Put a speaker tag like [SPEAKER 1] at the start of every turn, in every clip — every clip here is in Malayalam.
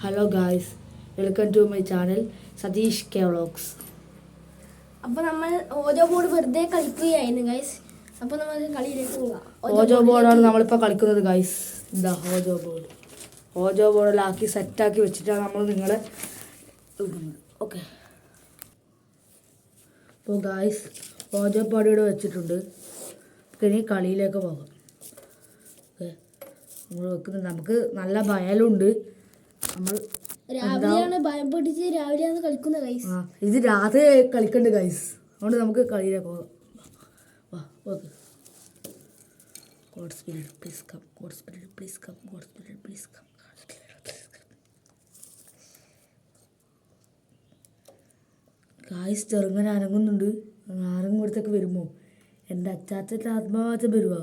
[SPEAKER 1] Hello guys, welcome to my channel Satheesh K vlogs.
[SPEAKER 2] അപ്പോൾ നമ്മൾ ഓജോ ബോർഡ് വെറുതെ കളിക്കുകയായിരുന്നു ഗൈസ്. അപ്പോൾ നമുക്ക് കളിയിലേക്ക് പോകാം.
[SPEAKER 1] ഓജോ ബോർഡാണ് നമ്മളിപ്പോൾ കളിക്കുന്നത് ഗൈസ്. ഇതാ ഓജോ ബോർഡ്. ഓജോ ബോർഡിലാക്കി സെറ്റാക്കി വെച്ചിട്ടാണ് നമ്മൾ നിങ്ങളെ വിടുന്നത്. ഓക്കെ, അപ്പോൾ ഗായ്സ് ഓജോ ബോർഡ് ഇവിടെ വെച്ചിട്ടുണ്ട്. ഇനി കളിയിലേക്ക് പോകാം. ഓക്കെ, നമ്മൾ വെക്കുന്നുണ്ട്. നമുക്ക് നല്ല ഭയലുണ്ട്. നമ്മൾ
[SPEAKER 2] രാവിലെയാണ് ഭയം പിടിച്ച് രാവിലെയാണ് കളിക്കുന്നത് ഗൈസ്.
[SPEAKER 1] ഇത് രാത്രി കളിക്കണ്ട് ഗൈസ്. അതുകൊണ്ട് നമുക്ക് കളിയിലേക്ക് പോകാം. വാ, okay. God spirit please come, god spirit please come, god spirit please come. Guys ചെറുങ്ങനെ അനങ്ങുന്നുണ്ട്. ആരെങ്കിലും വരുമോ? എൻ്റെ അച്ചാച്ചൻ്റെ ആത്മവാദം വരുമോ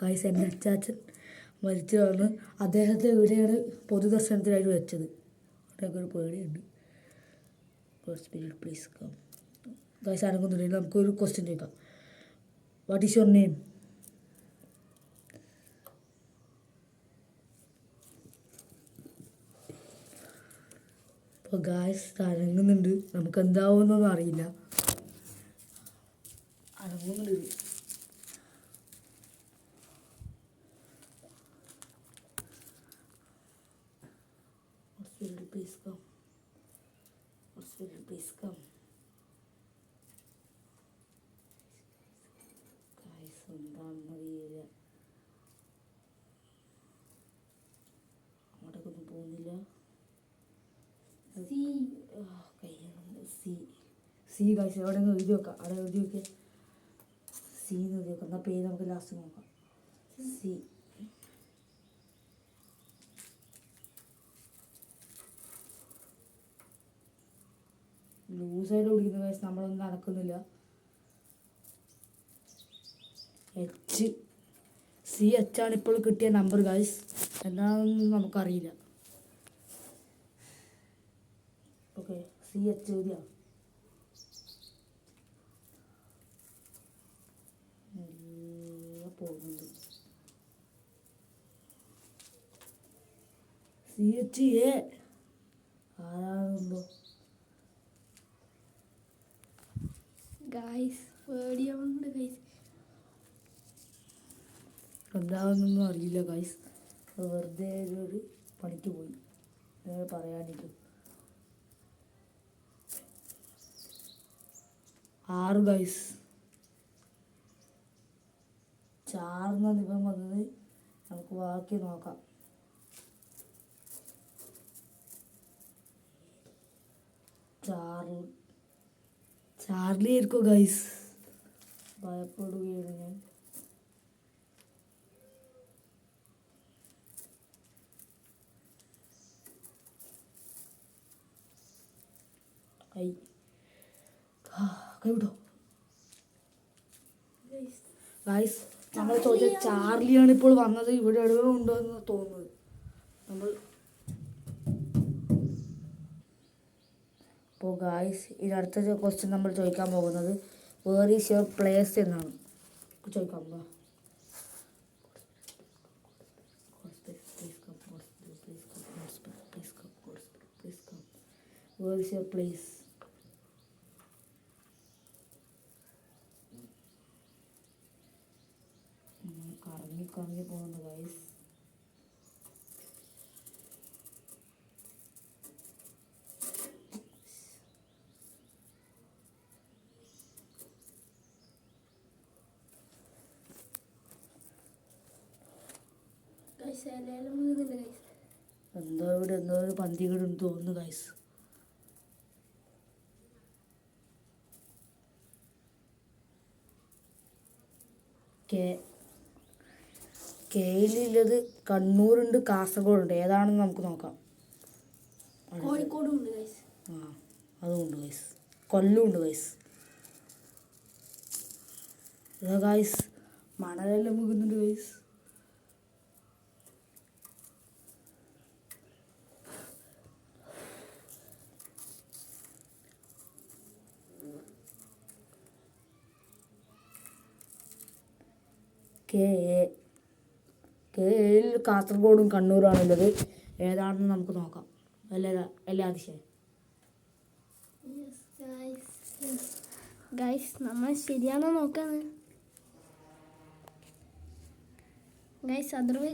[SPEAKER 1] ഗായ്സ്? എൻ്റെ അച്ചാച്ചൻ മരിച്ചതാണ്. അദ്ദേഹത്തെ ഇവിടെയാണ് പൊതുദർശനത്തിനായിട്ട് വെച്ചത്. അവിടെയൊക്കെ ഒരു പേടിയുണ്ട്. God spirit please come. Guys അനങ്ങുന്നുണ്ടെങ്കിൽ നമുക്കൊരു ക്വസ്റ്റ്യൻ ചോദിക്കാം. What is your name? അപ്പോൾ ഗായ്സ് അനങ്ങുന്നുണ്ട്. നമുക്ക് എന്താവുമെന്നൊന്നും അറിയില്ല. അനങ്ങുന്നുണ്ട്. Please come. Please come. Guys, എന്താണെന്ന് അറിയില്ല. അങ്ങോട്ടേക്കൊന്നും പോകുന്നില്ല. സി ഗൈസ് അവിടെ എഴുതി വെക്കാം. അവിടെ എഴുതി വെക്കുക. സി എന്ന് എഴുതി വെക്കാം. എന്നാൽ പേര് നമുക്ക് ലാസ്റ്റ് നോക്കാം. സി. ലൂസായിട്ട് പിടിക്കുന്ന ഗൈസ്. നമ്മളൊന്നും നടക്കുന്നില്ല. എച്ച്. സി എച്ച് ആണ് ഇപ്പോൾ കിട്ടിയ നമ്പർ ഗൈസ്. എന്താണെന്ന് നമുക്കറിയില്ല. ഓക്കെ, സി എച്ച് എഴുതിയാ? പോകുന്നുണ്ട്. സി എച്ച് എ ആരാണുണ്ടോ
[SPEAKER 2] ഗൈസ്? പേടിയാവുന്നുണ്ട് ഗൈസ്.
[SPEAKER 1] എന്താണെന്നൊന്നും അറിയില്ല ഗൈസ്. വെറുതെ ഒരു പണിക്ക് പോയി പറയാനിട്ട്. 6 ഗൈസ്. ചാർന്നാണ് ഇപ്പം വന്നത്. നമുക്ക് ബാക്കി നോക്കാം. ചാർലി ആയിരിക്കും ഗൈസ്. ഭയപ്പെടുകയാണ് ഞാൻ. കൈ വിട്ടോ ഗൈസ്. നമ്മൾ ചോദിച്ച ചാർലിയാണ് ഇപ്പോൾ വന്നത്. ഇവിടെ എവിടെയോ ഉണ്ടോ എന്ന് തോന്നുന്നത്. നമ്മൾ അപ്പോൾ ഗായ്സ് ഇനി അടുത്ത ക്വസ്റ്റ്യൻ നമ്മൾ ചോദിക്കാൻ പോകുന്നത് വേർ ഈസ് യുവർ പ്ലേസ് എന്നാണ് ചോദിക്കാൻ പോകുക. Where is your place? കറങ്ങി കറങ്ങി പോകുന്നു ഗൈസ്. എന്തോ ഇവിടെ എന്തോ ഒരു പന്തികേടുണ്ട് തോന്നുന്നു ഗൈസ്. കേയിലുള്ളത് കണ്ണൂരുണ്ട്, കാസർഗോഡുണ്ട്. ഏതാണെന്ന് നമുക്ക് നോക്കാം.
[SPEAKER 2] കോഴിക്കോടുണ്ട് ഗൈസ്.
[SPEAKER 1] അതുമുണ്ട് ഗൈസ്. കൊല്ലമുണ്ട് ഗൈസ്. ഇതാ ഗൈസ് മണലെല്ലാം മുകുന്നുണ്ട് ഗൈസ്. കേയിൽ കാസർഗോഡും കണ്ണൂരാണുള്ളത്. ഏതാണെന്ന് നമുക്ക് നോക്കാം. അല്ല അതിശയം.
[SPEAKER 2] ഗൈസ് നമ്മൾ ശരിയാണോ നോക്കാണ് ഗൈസ്. അതിർവ്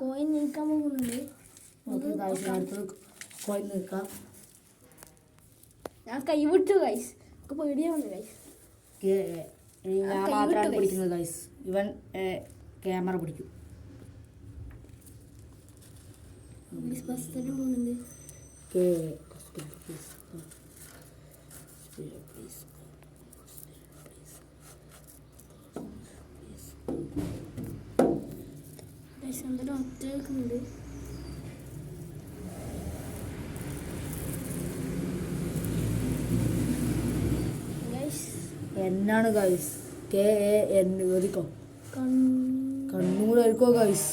[SPEAKER 2] കോയിൻ നീക്കാൻ പോകുന്നുണ്ട്.
[SPEAKER 1] ഓക്കെ ഗൈസ്, അടുത്തത് കോയിൻ നിൽക്കാം.
[SPEAKER 2] ഞാൻ കൈവിട്ടു ഗൈസ്, എനിക്ക് പേടിയാവുന്നു ഗൈസ്.
[SPEAKER 1] ഞാൻ മാത്രമാണ് പിടിക്കുന്നത് ഗൈസ്. ഇവൻ ക്യാമറ പിടിക്കും.
[SPEAKER 2] ബസ് തന്നെ പോകുന്നുണ്ട്. ഗൈസ് എന്തെങ്കിലും ഒറ്റ വെക്കുന്നുണ്ട്.
[SPEAKER 1] എന്നാണ് ഗൈസ്, KAN എഴുതിക്കോ. കണ്ണൂർ ആയിരിക്കോ ഗൈസ്.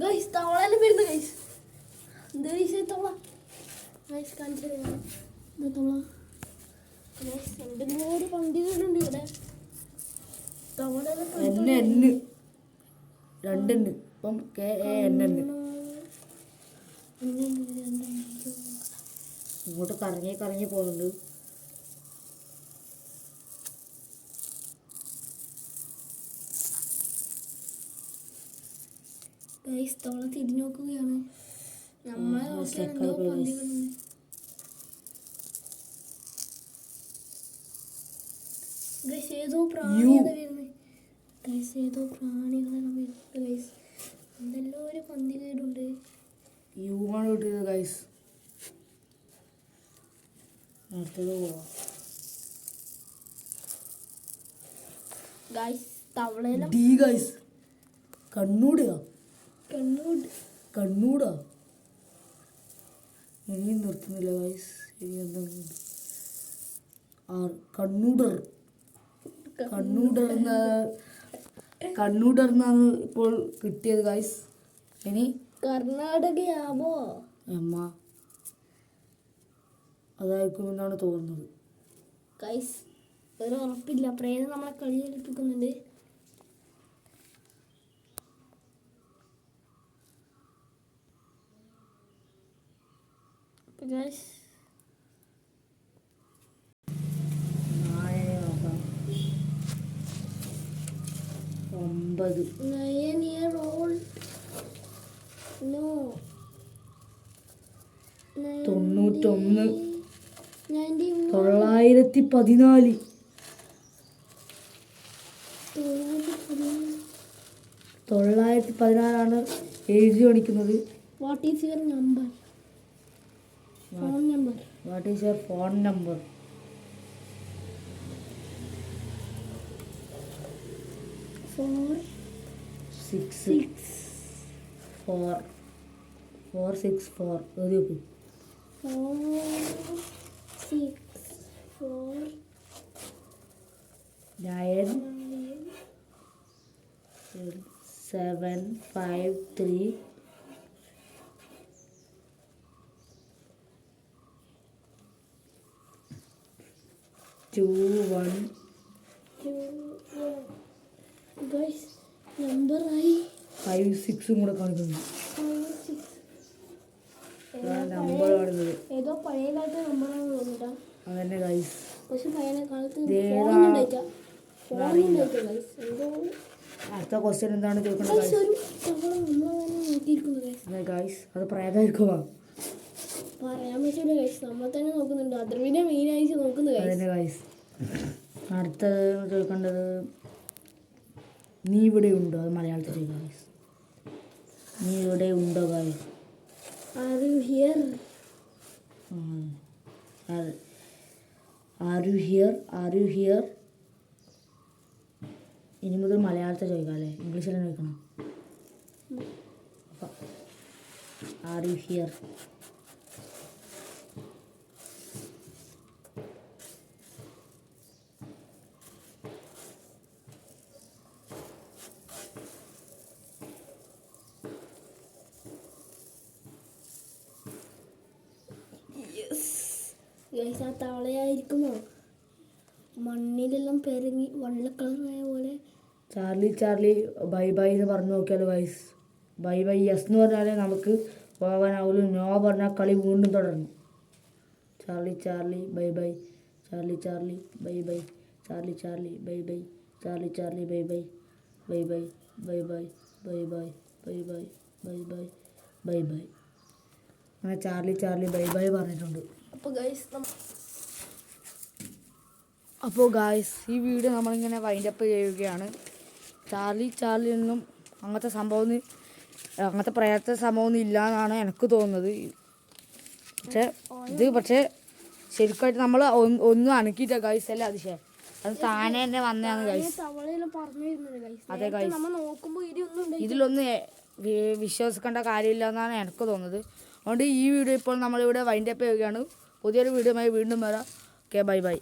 [SPEAKER 2] ഗൈസ് തവളേനെ വരുന്നു ഗൈസ്. എന്താ ഗൈസ് തവള? ഗൈസ് കാണിച്ചു തരാം. തവള ഗൈസ് എന്തെങ്കിലും ഒരു പണ്ടികളുണ്ട് ഇവിടെ.
[SPEAKER 1] N രണ്ടെണ്ണ്. ഇപ്പം KAN. ഇങ്ങോട്ട് കറങ്ങി പോകുന്നുണ്ട്.
[SPEAKER 2] ഗൈസ് തവള തിരിഞ്ഞു നോക്കുകയാണ്. നമ്മളെ നോക്കിയാൽ എന്തോ പന്തികളുണ്ട്. ഗൈസ് ഏതോ പ്രാണിയാണ് വരുന്നത്. ഗൈസ് ഏതോ പ്രാണികളാണ് വരുന്നത് ഗൈസ്. എന്തെല്ലോ ഒരു പന്തികേടുണ്ട്.
[SPEAKER 1] യുമാണ് കിട്ടിയത് ഗൈസ്. അടുത്തത് പോവാം
[SPEAKER 2] ഗൈസ്. തവളയിലും
[SPEAKER 1] D ഗൈസ്. കണ്ണൂടാ. ഇനിയും നിർത്തുന്നില്ല ഗൈസ്. ഇനി എന്താണ് കണ്ണൂടർ എന്നാണ് ഇപ്പോൾ കിട്ടിയത് ഗൈസ്. ഇനി
[SPEAKER 2] കർണാടകയാവോ
[SPEAKER 1] അമ്മ അതായിരിക്കുമെന്നാണ് തോന്നുന്നത്
[SPEAKER 2] ഗൈസ്. ഒരു ഉറപ്പില്ല. പ്രേതം നമ്മളെ കളി കളിപ്പിക്കുന്നുണ്ട്. Guys
[SPEAKER 1] 9
[SPEAKER 2] 9 year old. No.
[SPEAKER 1] 91
[SPEAKER 2] 91
[SPEAKER 1] 914 എഴുതി കാണിക്കുന്നത്.
[SPEAKER 2] What is your number? Phone number.
[SPEAKER 1] What is your phone number? 464 എഴുതി നോക്ക്.
[SPEAKER 2] 464
[SPEAKER 1] 9 753 21
[SPEAKER 2] ഗൈസ് നമ്പർ ആയി
[SPEAKER 1] 56 കൂടെ കാണിക്കുന്നു. നമ്പർ കാണുന്നത്
[SPEAKER 2] ഏതോ പഴയ കാലത്തെ നമ്പറാണ് തോന്നിട്ടാ.
[SPEAKER 1] അതന്നെ ഗൈസ്.
[SPEAKER 2] പക്ഷെ പഴയ കാലത്ത്
[SPEAKER 1] ഇതേതാ?
[SPEAKER 2] ഗൈസ് എന്തോ.
[SPEAKER 1] അടുത്ത ക്വസ്റ്റ്യൻ എന്താണ് ചോദിക്കുന്നത്
[SPEAKER 2] ഗൈസ് ഒരു തവള നമ്മളെ നോക്കിയിരിക്കുന്നു ഗൈസ്.
[SPEAKER 1] ഗൈസ് അത് പ്രേതമായിരിക്കുമോ?
[SPEAKER 2] പറയാൻ പറ്റില്ല ഗൈസ്. നമ്മളെ തന്നെ നോക്കുന്നുണ്ട്. അതിർവിനെ മെയിനായിട്ട് നോക്കുന്നു ഗൈസ്.
[SPEAKER 1] അതന്നെ ഗൈസ്. അടുത്തത് ചോദിക്കേണ്ടത് നീ ഇവിടെ ഉണ്ടോ? അത് മലയാളത്തിൽ ചോദിക്കാം ഗൈസ്. നീ ഇവിടെ ഉണ്ടോ guys?
[SPEAKER 2] Are you here?
[SPEAKER 1] Are you here? Are you here? ഇനി മുതൽ മലയാളത്തിൽ ചോദിക്കാം അല്ലേ? ഇംഗ്ലീഷിൽ തന്നെ ചോദിക്കണം. Are you here?
[SPEAKER 2] ഗൈസ് ആ തവളയായിരിക്കുമോ? മണ്ണിലെല്ലാം പെരങ്ങി വെള്ള കളറായ പോലെ.
[SPEAKER 1] ചാർലി ബൈ ബൈ എന്ന് പറഞ്ഞു നോക്കിയാലോ ഗൈസ്. ബൈ ബൈ യെസ് എന്ന് പറഞ്ഞാലേ നമുക്ക് പോകാനാവില്ല. നോ പറഞ്ഞാൽ കളി വീണ്ടും തുടർന്നു. Charlie Charlie bye bye, Charlie Charlie bye bye, Charlie Charlie bye bye, Charlie Charlie bye bye, bye bye bye bye bye bye bye bye bye bye bye bye. അങ്ങനെ ചാർലി ചാർലി ബൈ ബൈ പറഞ്ഞിട്ടുണ്ട്. അപ്പോൾ ഗായ്സ് ഈ വീഡിയോ നമ്മളിങ്ങനെ വൈൻഡപ്പ് ചെയ്യുകയാണ്. ചാർലി ഒന്നും അങ്ങനത്തെ പ്രയാസ സംഭവമൊന്നും ഇല്ല എന്നാണ് എനിക്ക് തോന്നുന്നത്. പക്ഷേ ശരിക്കായിട്ട് നമ്മൾ ഒന്നും അണുക്കിയിട്ട ഗൈസ് അല്ലേ അതിശയം. അത് താനെ തന്നെ വന്നതാണ് ഗൈസ്. അതെ ഗൈസ്, ഇതിലൊന്നും വിശ്വസിക്കേണ്ട കാര്യമില്ല എന്നാണ് എനിക്ക് തോന്നുന്നത്. അതുകൊണ്ട് ഈ വീഡിയോ ഇപ്പോൾ നമ്മളിവിടെ വൈൻഡപ്പ് ചെയ്യുകയാണ്. പുതിയൊരു വീഡിയോയുമായി വീണ്ടും വരാം. Okay, bye bye.